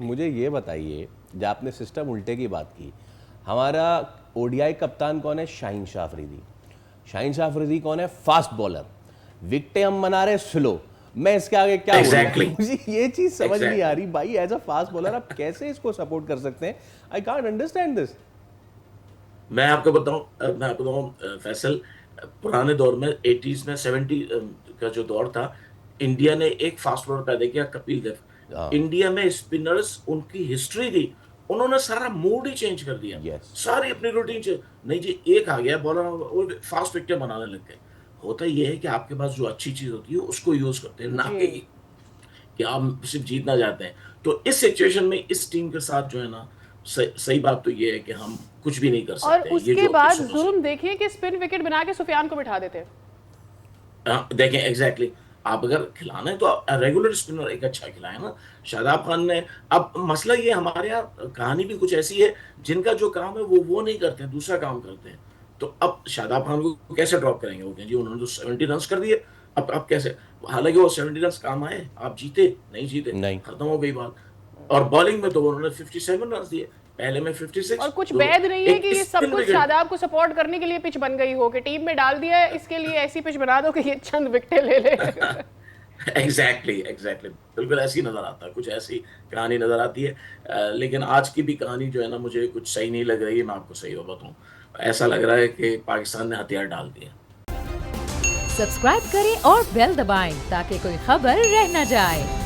मुझे ये बताइए, जब आपने सिस्टम उल्टे की बात की, हमारा ओडीआई कप्तान कौन है? शाहीन शाह अफरीदी। शाहीन शाह अफरीदी कौन है? Fast bowler. विकेटें हम बना रहे स्लो। मैं इसके आगे क्या एग्जैक्टली बोलूं? मुझे ये चीज समझ नहीं आ एग्जैक्टली रही भाई। एज अ फास्ट बॉलर आप कैसे इसको सपोर्ट कर सकते हैं? I can't understand this. मैं आपको बताऊं फैसल, पुराने दौर में 80s में 70 का जो दौर था, इंडिया ने एक फास्ट बॉलर पैदा किया, कपिल देव। हाँ। इंडिया में स्पिनर्स उनकी हिस्ट्री थी, उन्होंने सारा मूड ही चेंज कर दिया, यस। सारी अपनी रूटीन चेंज। नहीं जी, एक आ गया बॉलर वो फास्ट विकेट बनाने लग गए। होता ये है कि आपके पास जो अच्छी चीज होती है उसको यूज करते हैं, ना जी। कि आप सिर्फ जीतना चाहते हैं। तो इस सिचुएशन में इस टीम के साथ जो है ना, सही बात तो ये है कि हम कुछ भी नहीं कर और सकते हैं, ये उसके जो बाद 110। जुर्म देखिए कि स्पिन विकेट बना के सुफियान को बिठा देते। देखें एग्जैक्टली आप अगर खिलाना है तो आप रेगुलर स्पिनर एक अच्छा खिलाए ना। शादाब खान ने, अब मसला ये हमारे यहाँ कहानी भी कुछ ऐसी है, जिनका जो काम है वो नहीं करते हैं, दूसरा काम करते हैं। तो अब शादाब खान को कैसे ड्रॉप करेंगे? वो कहें जी उन्होंने तो 70 रन कर दिए, अब कैसे? हालांकि वो 70 रन काम आए, आप जीते नहीं जीते, नहीं। खत्म हो गई बात। और बॉलिंग में तो उन्होंने 57 रन दिए, पहले में 56। और कुछ दोनों वैध नहीं है कि एक ये सब स्पिन कुछ विकेट। शादाब को सपोर्ट करने के लिए पिच बन गई हो कि टीम में डाल दिया है, इसके लिए ऐसी पिच बना दो कि ये चंद विकेटें ले ले। एग्जैक्टली बिल्कुल ऐसी नजर आता है, कुछ ऐसी कहानी नजर आती है। लेकिन आज की भी कहानी जो है ना, मुझे कुछ सही नहीं लग रही है, मैं आपको सही बताऊं। ऐसा लग रहा है कि पाकिस्तान ने हथियार डाल दिए। सब्सक्राइब करें और बेल दबाएं ताकि कोई खबर रह न जाए।